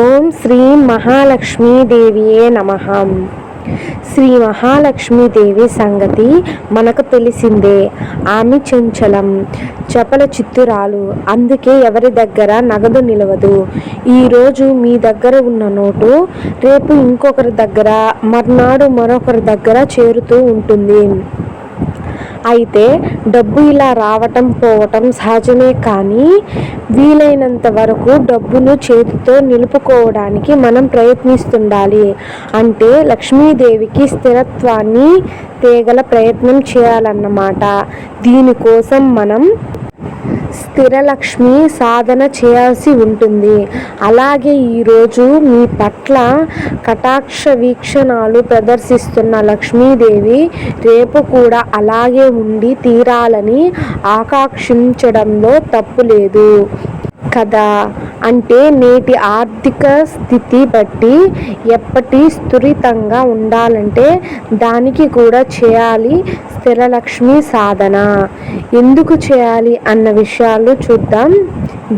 ఓం శ్రీ మహాలక్ష్మీదేవియే నమః. శ్రీ మహాలక్ష్మీదేవి సంగతి మనకు తెలిసిందే. ఆమె చంచలం, చపల చిత్తురాలు. అందుకే ఎవరి దగ్గర నగదు నిలవదు. ఈరోజు మీ దగ్గర ఉన్న నోటు రేపు ఇంకొకరి దగ్గర, మర్నాడు మరొకరి దగ్గర చేరుతూ ఉంటుంది. అయితే డబ్బు ఇలా రావటం పోవటం సహజమే, కానీ వీలైనంత వరకు డబ్బును చేతితో నిలుపుకోవడానికి మనం ప్రయత్నిస్తుండాలి. అంటే లక్ష్మీదేవికి స్థిరత్వాన్ని తేగల ప్రయత్నం చేయాలన్నమాట. దీనికోసం మనం స్థిరలక్ష్మి సాధన చేయాల్సి ఉంటుంది. అలాగే ఈరోజు మీ పట్ల కటాక్ష వీక్షణాలు ప్రదర్శిస్తున్న లక్ష్మీదేవి రేపు కూడా అలాగే ఉండి తీరాలని ఆకాంక్షించడంలో తప్పు లేదు కదా. అంటే నేటి ఆర్థిక స్థితి బట్టి ఎప్పటి స్థిరంగా ఉండాలంటే దానికి కూడా చేయాలి స్థిరలక్ష్మి సాధన. ఎందుకు చేయాలి అన్న విషయాలు చూద్దాం.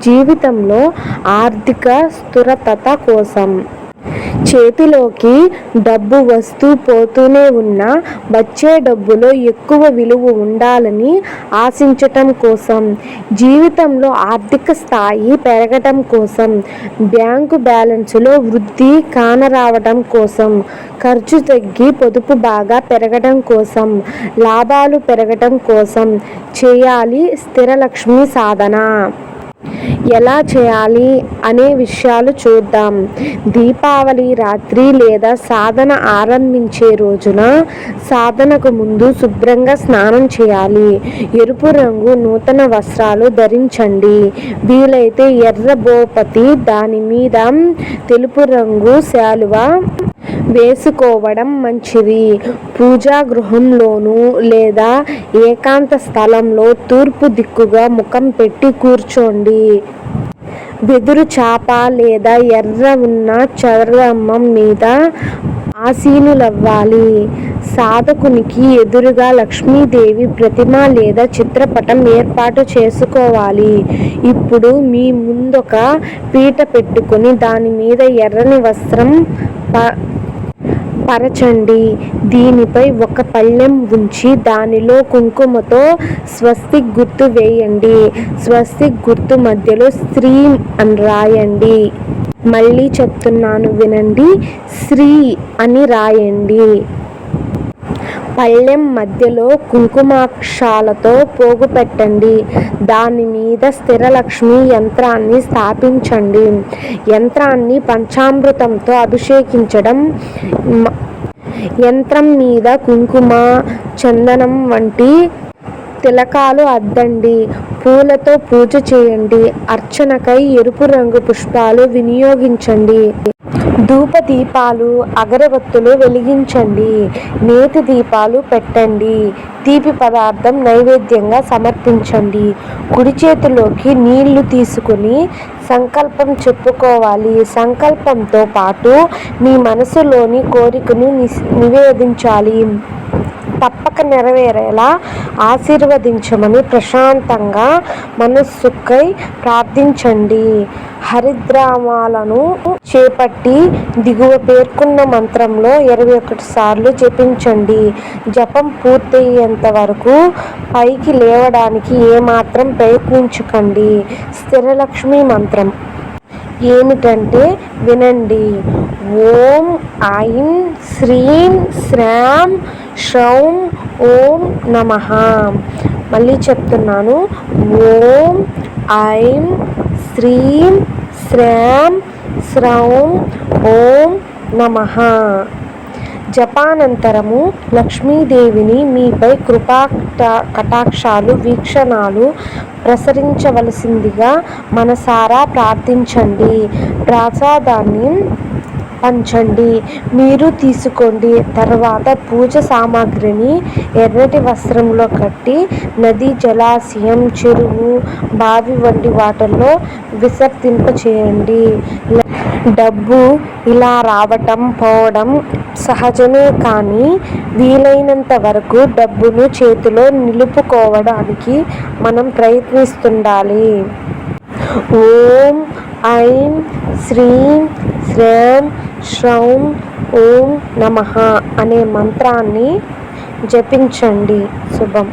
జీవితంలో ఆర్థిక స్థిరత కోసం చేతిలోకి డబ్బు వస్తూ పోతూనే ఉన్నా వచ్చే డబ్బులో ఎక్కువ విలువ ఉండాలని ఆశించటం కోసం, జీవితంలో ఆర్థిక స్థాయి పెరగటం కోసం, బ్యాంకు బ్యాలెన్సులో వృద్ధి కానరావటం కోసం, ఖర్చు తగ్గి పొదుపు బాగా పెరగటం కోసం, లాభాలు పెరగటం కోసం చేయాలి స్థిరలక్ష్మి సాధన. ఎలా చేయాలి అనే విషయాలు చూద్దాం. దీపావళి రాత్రి లేదా సాధన ఆరంభించే రోజున సాధనకు ముందు శుభ్రంగా స్నానం చేయాలి. ఎరుపు రంగు నూతన వస్త్రాలు ధరించండి. వీలైతే ఎర్ర బోపతి, దాని మీద తెలుపు రంగు శాలువా వేసుకోవడం మంచిది. పూజా గృహంలోనూ లేదా ఏకాంత స్థలంలో తూర్పు దిక్కుగా ముఖం పెట్టి కూర్చోండి. వెదురు చాప లేదా ఎర్ర ఉన్న చర్మం మీద ఆసీనులవ్వాలి. సాధకునికి ఎదురుగా లక్ష్మీదేవి ప్రతిమ లేదా చిత్రపటం ఏర్పాటు చేసుకోవాలి. ఇప్పుడు మీ ముందొక పీట పెట్టుకుని దాని మీద ఎర్రని వస్త్రం పరచండి. దీనిపై ఒక పళ్ళెం ఉంచి దానిలో కుంకుమతో స్వస్తిక్ గుర్తు వేయండి. స్వస్తిక్ గుర్తు మధ్యలో శ్రీ అని రాయండి. మళ్ళీ చెప్తున్నాను వినండి, శ్రీ అని రాయండి. పళ్ళెం మధ్యలో కుంకుమాక్షాలతో పోగు పెట్టండి. దాని మీద స్థిరలక్ష్మి యంత్రాన్ని స్థాపించండి. యంత్రాన్ని పంచామృతంతో అభిషేకించడం, యంత్రం మీద కుంకుమ, చందనం వంటి తిలకాలు అద్దండి. పూలతో పూజ చేయండి. అర్చనకై ఎరుపు రంగు పుష్పాలు వినియోగించండి. ధూప దీపాలు, అగరవత్తులు వెలిగించండి. నేతి దీపాలు పెట్టండి. తీపి పదార్థం నైవేద్యంగా సమర్పించండి. కుడి చేతిలోకి నీళ్లు తీసుకుని సంకల్పం చెప్పుకోవాలి. సంకల్పంతో పాటు మీ మనసులోని కోరికను నివేదించాలి. తప్పక నెరవేరేలా ఆశీర్వదించమని ప్రశాంతంగా మనస్సుకై ప్రార్థించండి. హరిద్రామాలను చేపట్టి దిగువ పేర్కొన్న మంత్రంలో 21 సార్లు జపించండి. జపం పూర్తయ్యేంత వరకు పైకి లేవడానికి ఏమాత్రం ప్రయత్నించకండి. స్థిరలక్ష్మి మంత్రం ఏమిటంటే వినండి. ఓం ఐం శ్రీం శ్రాం శ్రౌం ఓం నమః. మళ్ళీ చెప్తున్నాను, ఓం ఐం శ్రీం శ్రాం శ్రౌం ఓం నమః. జపానంతరము లక్ష్మీదేవిని మీపై కృపా కటాక్షాలు వీక్షణాలు ప్రసరించవలసిందిగా మనసారా ప్రార్థించండి. ప్రసాదాన్ని పంచండి. మీరు తీసుకోండి. తర్వాత పూజ సామాగ్రిని ఎర్రటి వస్త్రంలో కట్టి నది, జలాశయం, చెరువు, బావి వంటి వాటిల్లో విసర్జింపచేయండి. డబ్బు ఇలా రావటం పోవడం సహజమే, కానీ వీలైనంత వరకు డబ్బును చేతిలో నిలుపుకోవడానికి మనం ప్రయత్నిస్తుండాలి. ఓం ఐం శ్రీం శ్రేం శ్రౌం ఓం నమః అనే మంత్రాన్ని జపించండి. శుభం.